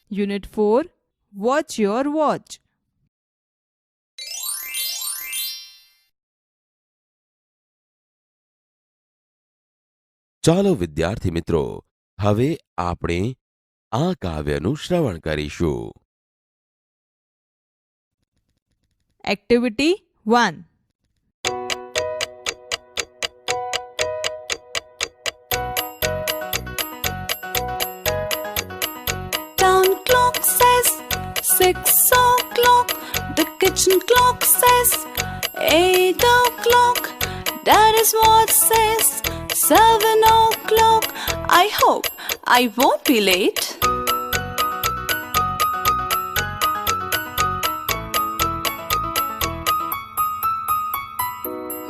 Unit 4. Watch your watch. ચાલો વિદ્યાર્થી મિત્રો, હવે આપણે આ કાવ્યનું શ્રવણ કરીશું. Activity 1. Town clock says 6 o'clock. The kitchen clock says 8 o'clock. Daddy's watch says 7 o'clock. I hope I won't be late.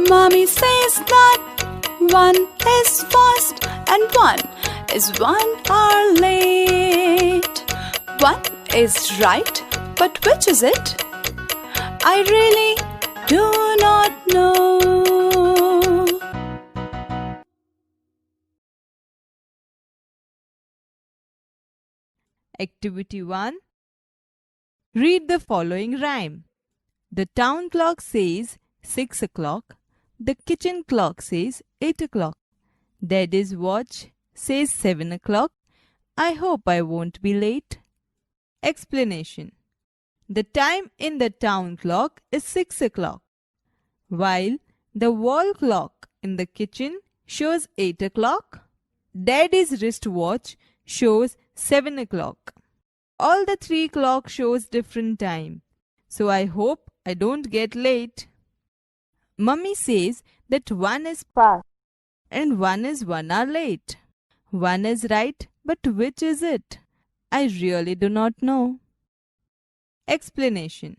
Mommy says that 1 is fast and 1 is 1 hour late. 1 is right, but which is it? I really do not know. Activity 1. Read the following rhyme. The town clock says 6 o'clock. The kitchen clock says 8 o'clock. Daddy's watch says 7 o'clock. I hope I won't be late. Explanation. The time in the town clock is 6 o'clock, while the wall clock in the kitchen shows 8 o'clock. Daddy's wristwatch shows 7 o'clock. All the 3 clocks shows different time, so I hope I don't get late. Mummy says that 1 is fast and 1 is 1 hour late. 1 is right, but which is it? I really do not know. Explanation.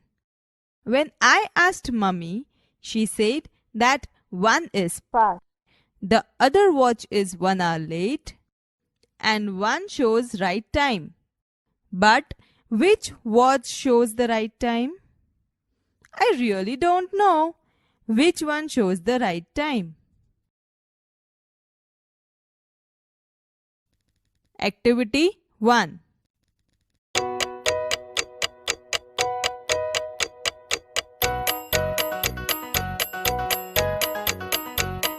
When I asked Mummy, she said that 1 is fast. The other watch is 1 hour late and 1 shows right time. But which watch shows the right time? I really don't know which one shows the right time. Activity 1.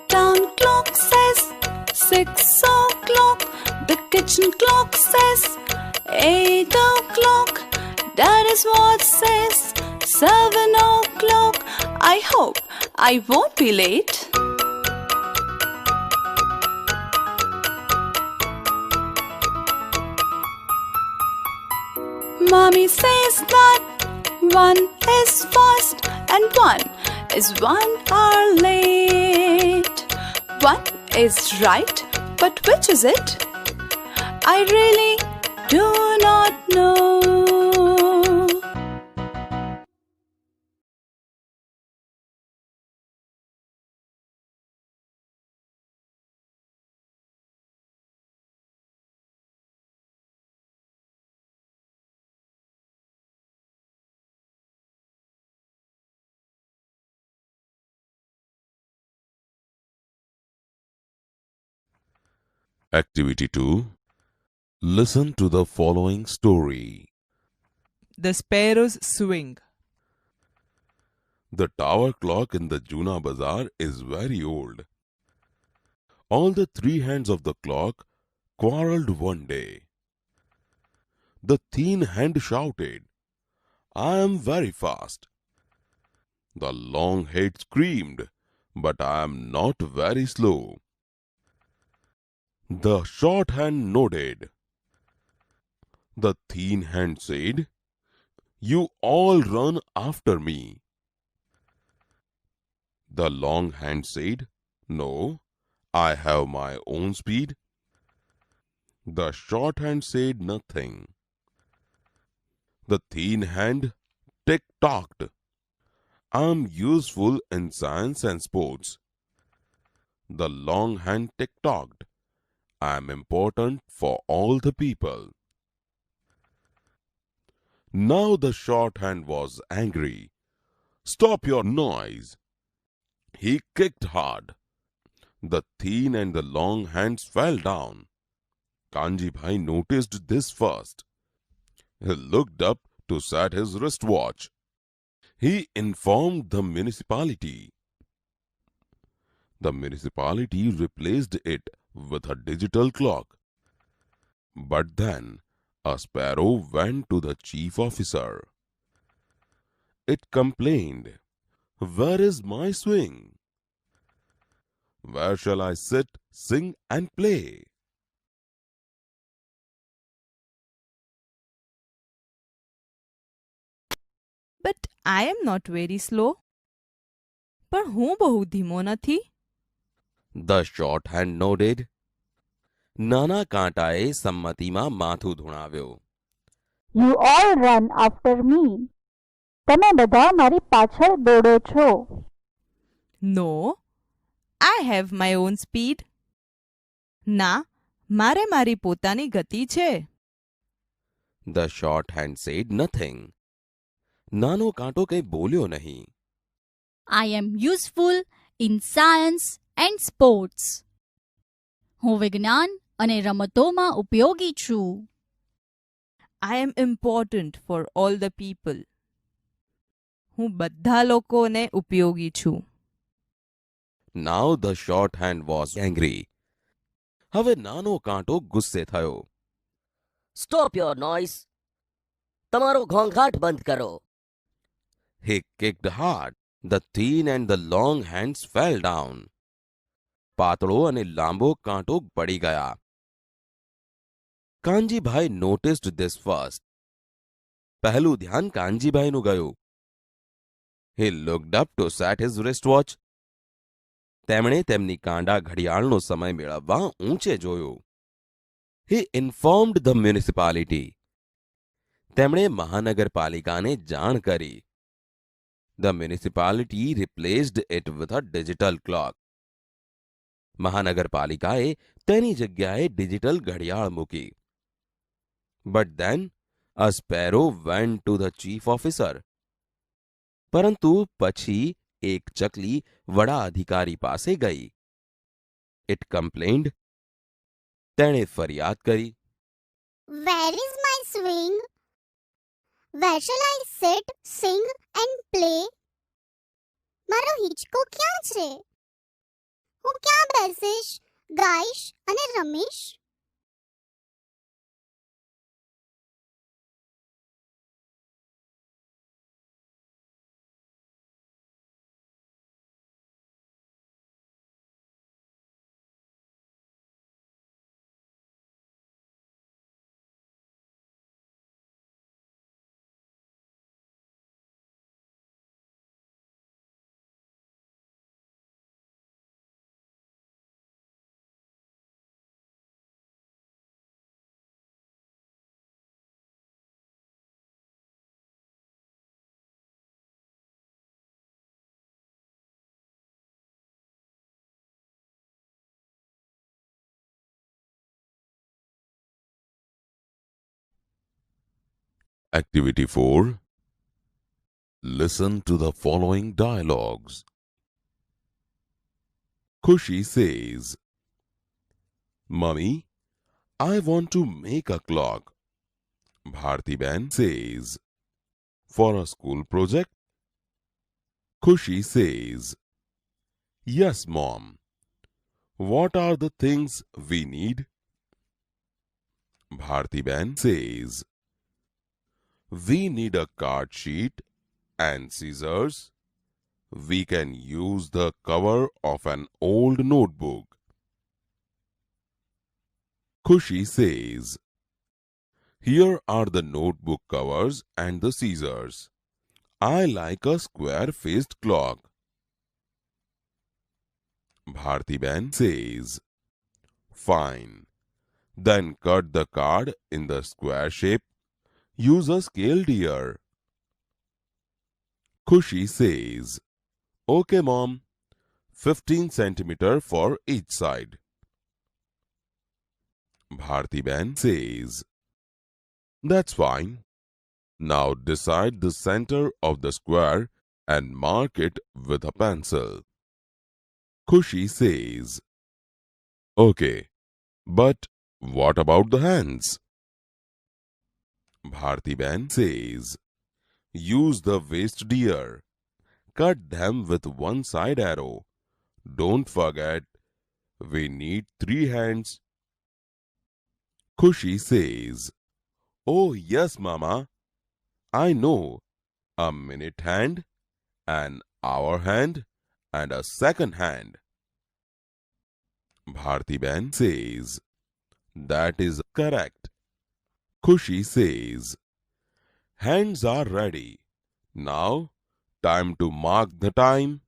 Town clock says 6 o'clock. The kitchen clock says 8 o'clock. Daddy's watch says 7 o'clock. I hope I won't be late. Mommy says that 1 is fast and 1 is 1 hour late. 1 is right, but which is it? I really do not know. Activity 2. Listen to the following story. The sparrows swing. The tower clock in the Juna Bazaar is very old. All the 3 hands of the clock quarreled one day. The thin hand shouted, "I am very fast." The long head screamed, "But I am not very slow." The short hand nodded. The thin hand said, "You all run after me." The long hand said, "No, I have my own speed." The short hand said nothing. The thin hand tick-tocked. "I'm useful in science and sports." The long hand tick-tocked. "I'm important for all the people." Now the short hand was angry. "Stop your noise." He kicked hard. The thin and the long hands fell down. Kanji Bhai noticed this first. He looked up to set his wristwatch. He informed the municipality. The municipality replaced it with a digital clock. But then a sparrow went to the chief officer. It complained, "Where is my swing? Where shall I sit, sing, and play?" But I am not very slow. પણ હું બહુ ધીમો નથી. The shorthand nodded. નાના કાંટાએ સંમતિમાં માથું ધૂણાવ્યો. You all run after me. તમે બધા મારી પાછળ દોડો છો. No, I have my own speed. ના, મારે મારી પોતાની ગતિ છે. The shorthand said nothing. નાનો કાંટો કંઈ બોલ્યો નહીં. I am useful in science and sports. હું વિજ્ઞાન અને રમતોમાં ઉપયોગી છું. I am important for all the people. હું બધા લોકોને ઉપયોગી છું. Now the shorthand was angry. હવે નાનો કાંટો ગુસ્સે થયો. Stop your noise. તમારો ઘોંઘાટ બંધ કરો. He kicked hard. The thin and the long hands fell down. પાતળો અને લાંબો કાંટો પડી ગયા. Kanjibhai noticed this first. પહેલું ધ્યાન કાનજીભાઈનું ગયું. He looked up to set his wristwatch. તેમણે તેમની કાંડા ઘડિયાળનો સમય મેળવવા ઊંચે જોયું. He informed the municipality. તેમણે મહાનગરપાલિકાને જાણ કરી. The municipality replaced it with a digital clock. મહાનગરપાલિકાએ તેની જગ્યાએ ડિજિટલ ઘડિયાળ મૂકી. But then a sparrow went to the chief officer. પરંતુ પછી એક ચકલી વડા અધિકારી પાસે ગઈ. It complained. તેણે ફરિયાદ કરી. Where is my swing? Where shall I sit, sing and play? મારો હિંચકો ક્યાં છે? હું ક્યાં બેસીશ, ગાઈશ અને રમીશ? Activity 4. Listen to the following dialogues. Khushi says, "Mummy, I want to make a clock." Bharti Ben says, "For a school project?" Khushi says, "Yes, Mom. What are the things we need?" Bharti Ben says, "We need a card sheet and scissors. We can use the cover of an old notebook." Khushi says, "Here are the notebook covers and the scissors. I like a square-faced clock." Bharti Ben says, "Fine. Then cut the card in the square shape. Use a scale, dear." Khushi says, "Okay, Mom. 15 centimeter for each side." Bharti Ben says, "That's fine. Now decide the center of the square and mark it with a pencil." Khushi says, "Okay, but what about the hands?" Bharti says, use the waist deer. Cut them with one side arrow. Don't forget, we need 3 hands. Khushi says, oh yes, Mama. I know. A minute hand, an hour hand, and a second hand. Bharti says, that is correct. Khushi says, hands are ready. Now, time to mark the time.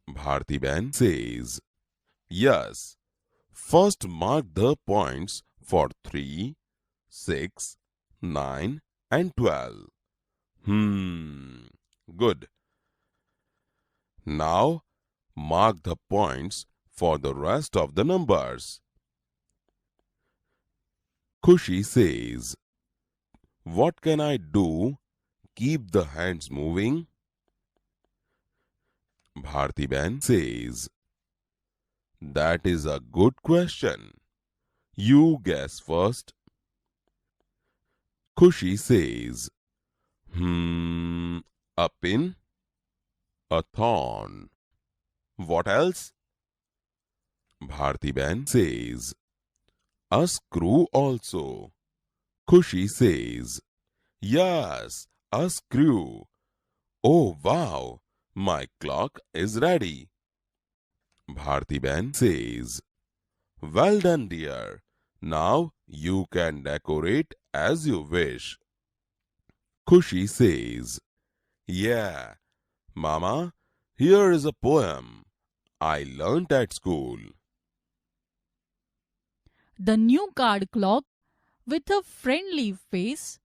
Bharti says, yes. First mark the points for 3, 6, 9 and 12. Good. Now, mark the points for the rest of the numbers. Khushi says, what can I do? Keep the hands moving. Bharti says, that is a good question. You guess first. Khushi says, a pin, a thorn. What else? Bharti says, a screw also. Khushi says, yes, a screw. Oh wow, my clock is ready. Bharti says, well done, dear. Now you can decorate as you wish. Khushi says, yeah, Mama, here is a poem I learnt at school. The new card clock with a friendly face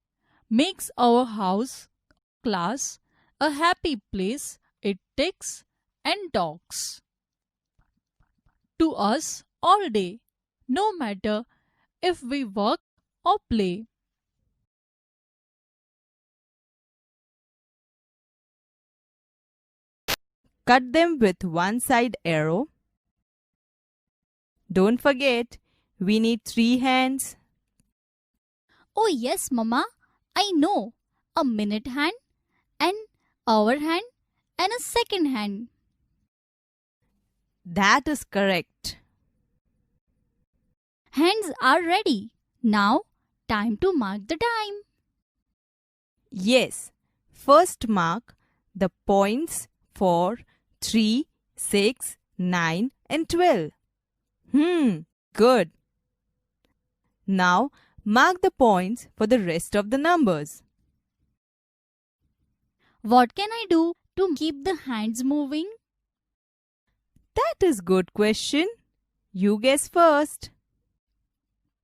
makes our house, class, a happy place. It ticks and talks to us all day, no matter if we work or play. Cut them with one side arrow. Don't forget, we need 3 hands. Oh yes, Mama, I know. A minute hand, an hour hand, and a second hand. That is correct. Hands are ready. Now, time to mark the time. Yes, first mark the points for 3, 6, 9 and 12. Good. Now, mark the points for the rest of the numbers. What can I do to keep the hands moving? That is good question. You guess first.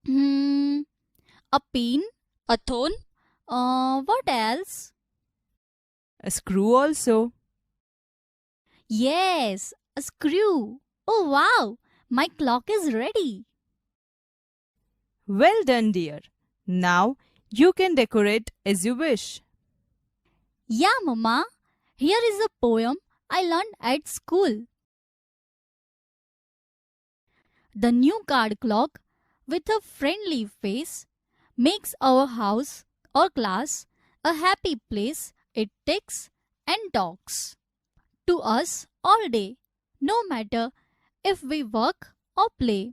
A pin, a thorn. What else? A screw also. Yes, a screw. Oh wow, my clock is ready. Well done, dear. Now you can decorate as you wish. Yeah, Mama. Here is a poem I learned at school. The new card clock with a friendly face makes our house or class a happy place. It ticks and talks to us all day, no matter if we work or play.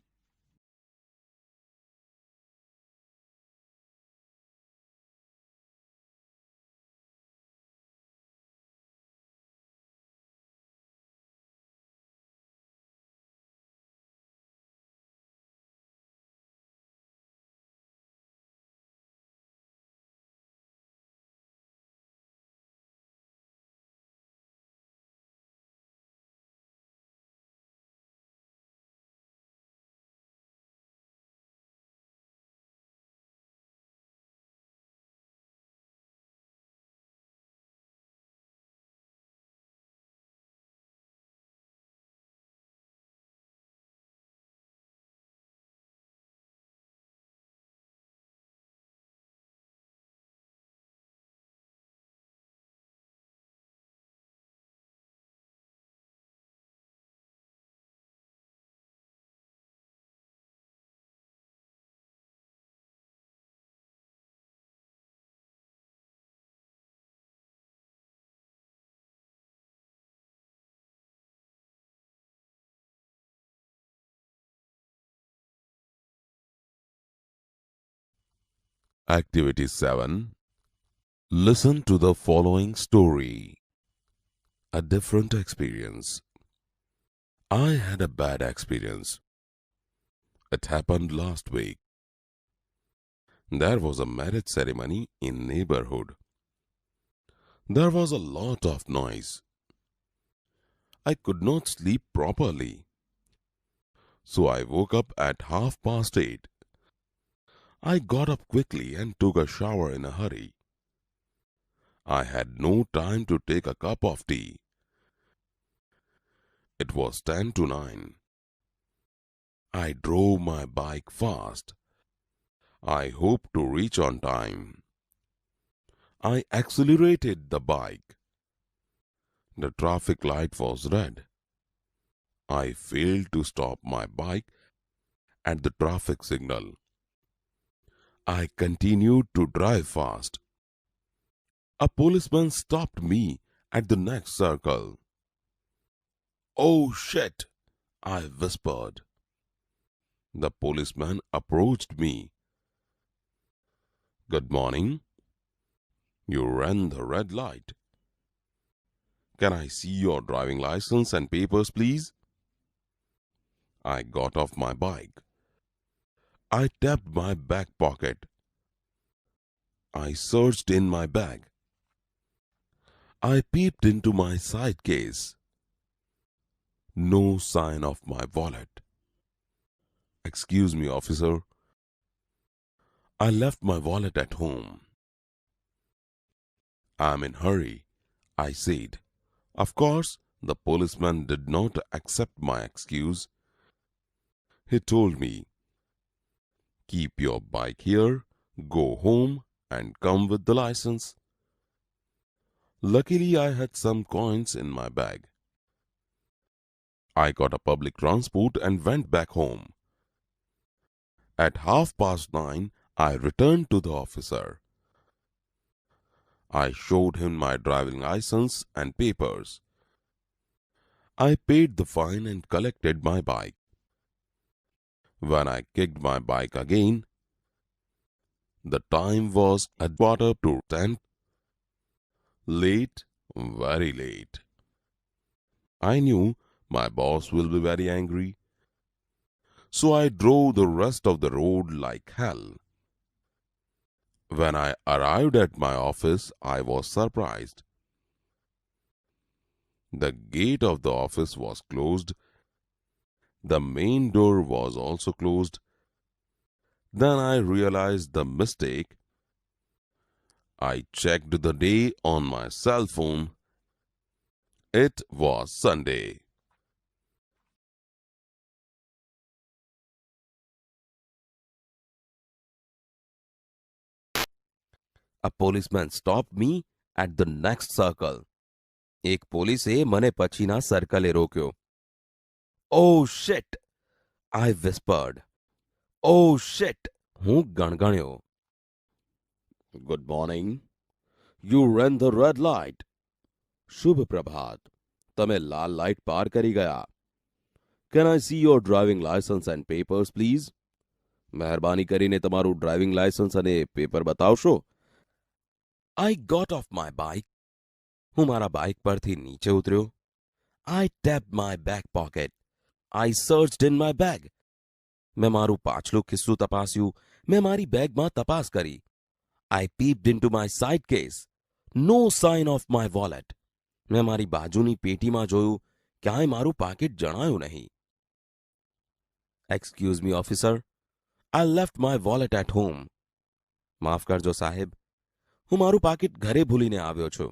Activity 7. Listen to the following story. A different experience. I had a bad experience. It happened last week. There was a marriage ceremony in neighborhood. There was a lot of noise. I could not sleep properly. So I woke up at 8:30. I got up quickly and took a shower in a hurry. I had no time to take a cup of tea. It was 10 to 9. I drove my bike fast. I hoped to reach on time. I accelerated the bike. The traffic light was red. I failed to stop my bike at the traffic signal. I continued to drive fast. A policeman stopped me at the next circle. "Oh shit!" I whispered. The policeman approached me. "Good morning. You ran the red light. Can I see your driving license and papers, please?" I got off my bike. I tapped my back pocket. I searched in my bag. I peeped into my side case. No sign of my wallet. "Excuse me, officer. I left my wallet at home." "I'm in hurry," I said. Of course, the policeman did not accept my excuse. He told me, "Keep your bike here, go home, and come with the license." Luckily, I had some coins in my bag. I got a public transport and went back home. At 9:30, I returned to the officer. I showed him my driving license and papers. I paid the fine and collected my bike. When I kicked my bike again, the time was a 9:45. Late, very late. I knew my boss will be very angry. So I drove the rest of the road like hell. When I arrived at my office, I was surprised. The gate of the office was closed. The main door was also closed. Then I realized the mistake. I checked the day on my cell phone. It was Sunday. A policeman stopped me at the next circle. એક પોલીસે મને પછીના સર્કલે રોક્યો. "Oh shit!" I whispered. "Oh shit!" હું ગણગણ્યો. "Good morning. You ran the red light." શુભ પ્રભાત. તમે લાલ light પાર કરી ગયા. "Can I see your driving license and papers, please?" મહેરબાની કરીને તમારું ડ્રાઇવિંગ લાયસન્સ અને પેપર બતાવશો. I got off my bike. હું મારા બાઇક પરથી નીચે ઉતર્યો. I tapped my back pocket. I searched in my bag. મેં મારું પાછલું ખિસ્સું તપાસ્યું. મેં મારી બેગમાં તપાસ કરી. I peeped into my side case. No sign of my wallet. મેં મારી બાજુની પેટીમાં જોયું. ક્યાંય મારું પાકીટ જણાયું નહીં. "Excuse me, officer. I left my wallet at home." માફ કરજો સાહેબ, હું મારું પાકીટ ઘરે ભૂલીને આવ્યો છું.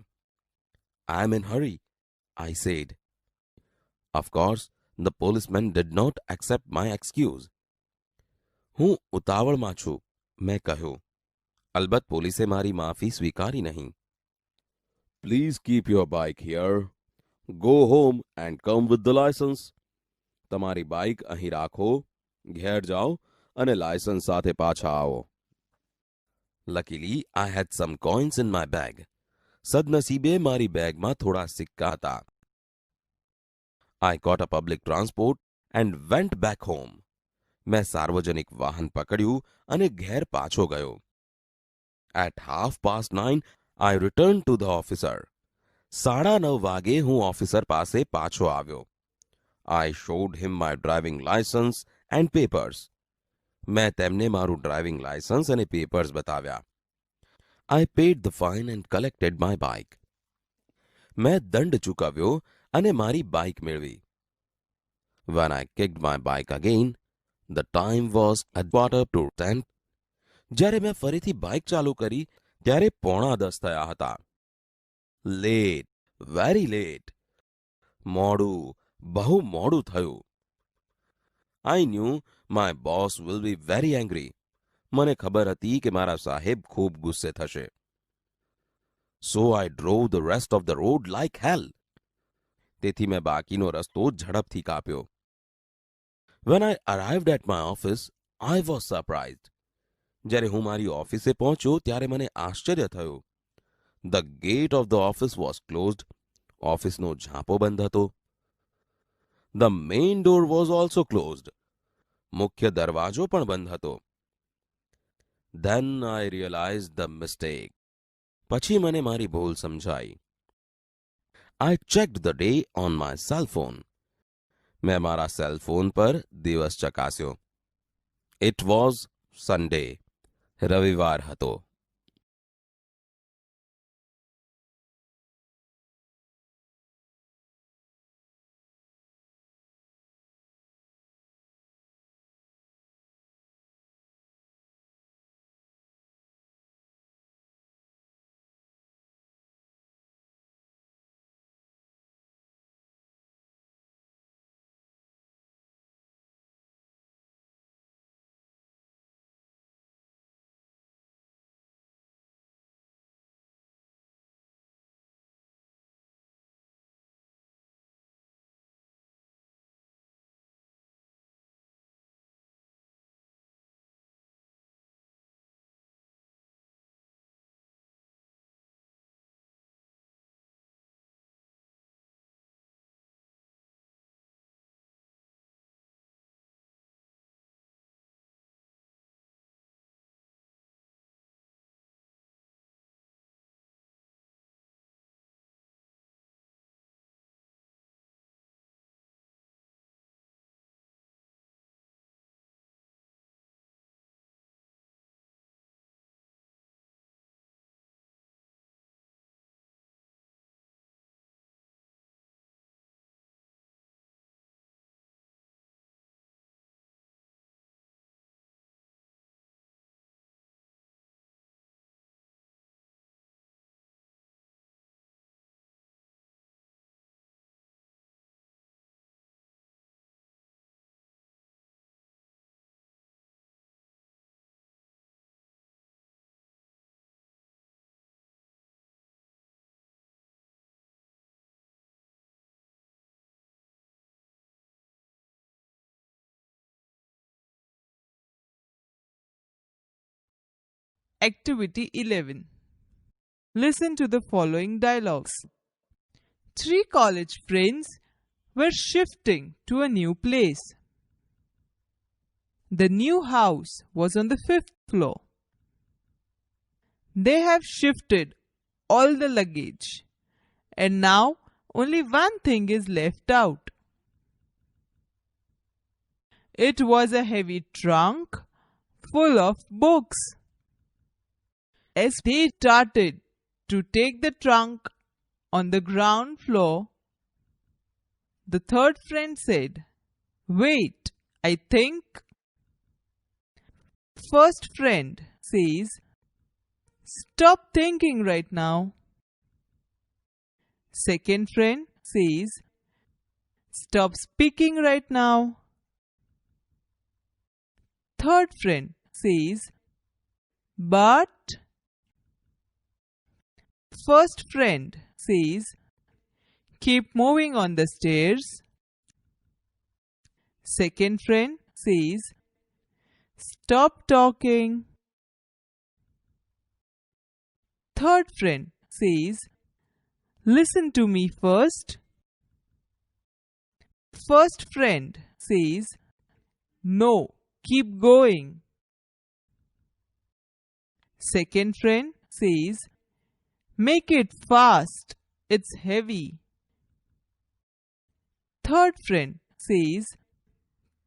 "I am in hurry," I said. Of course, the policeman did not accept my excuse. હું ઉતાવળમાં છું, મેં કહ્યું. અલબત્ત પોલીસે મારી માફી સ્વીકારી નહીં. "Please keep your bike here. Go home and come with the license." તમારી બાઇક અહીં રાખો, ઘેર જાઓ અને લાયસન્સ સાથે પાછા આવો. Luckily, I had some coins in my bag. સદનસીબે મારી બેગમાં થોડા સિક્કા હતા. I got a public transport and went back home. મેં સાર્વજનિક વાહન પકડ્યું અને ઘેર પાછો ગયો. At 9:30, I returned to the officer. 9:30 વાગે હું ઓફિસર પાસે પાછો આવ્યો. I showed him my driving license and papers. મેં તેમને મારું ડ્રાઇવિંગ લાયસન્સ અને પેપર્સ બતાવ્યા. I paid the fine and collected my bike. મેં દંડ ચૂકવ્યો અને મારી બાઇક મેળવી. When I kicked my bike again, the time was 9:45. જ્યારે મેં ફરીથી બાઇક ચાલુ કરી ત્યારે 9:45 થયા હતા. Late, very late. મોડું, બહુ મોડું થયું. I knew my boss will be very angry. મને ખબર હતી કે મારા સાહેબ ખૂબ ગુસ્સે થશે. So I drove the rest of the road like hell. તેથી મેં બાકીનો રસ્તો ઝડપથી કાપ્યો. When I arrived at my office, I was surprised. જ્યારે હું મારી ઓફિસે પહોંચ્યો ત્યારે મને આશ્ચર્ય થયું. The gate of the office was closed. ઓફિસનો ઝાંપો બંધ હતો. The main door was also closed. મુખ્ય દરવાજો પણ બંધ હતો. Then I realized the mistake. પછી મને મારી ભૂલ સમજાઈ. I checked the day on my cell phone. મેં મારા સેલ ફોન પર દિવસ ચકાસ્યો. It was Sunday. રવિવાર હતો. Activity 11. Listen to the following dialogues. 3 college friends were shifting to a new place. The new house was on the 5th floor. They have shifted all the luggage, and now only one thing is left out. It was a heavy trunk full of books. As they started to take the trunk on the ground floor, the third friend said, "Wait, I think." First friend says, "Stop thinking right now." Second friend says, "Stop speaking right now." Third friend says, "But." First friend says, "Keep moving on the stairs." Second friend says, "Stop talking." Third friend says, "Listen to me first." First friend says, "No, keep going." Second friend says, make it fast, it's heavy. Third friend says,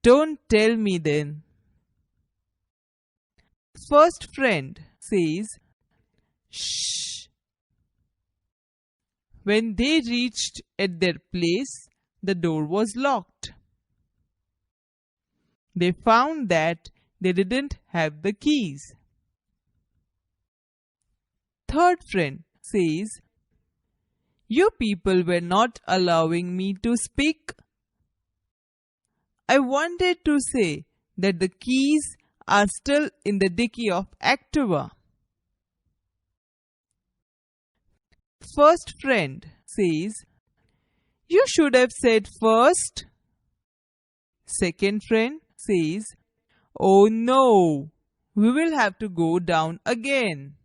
don't tell me then. First friend says, shh. When they reached at their place, the door was locked. They found that they didn't have the keys. Third friend says, you people were not allowing me to speak. I wanted to say that the keys are still in the dicky of Activa. First friend says, you should have said first. Second friend says, oh no, we will have to go down again.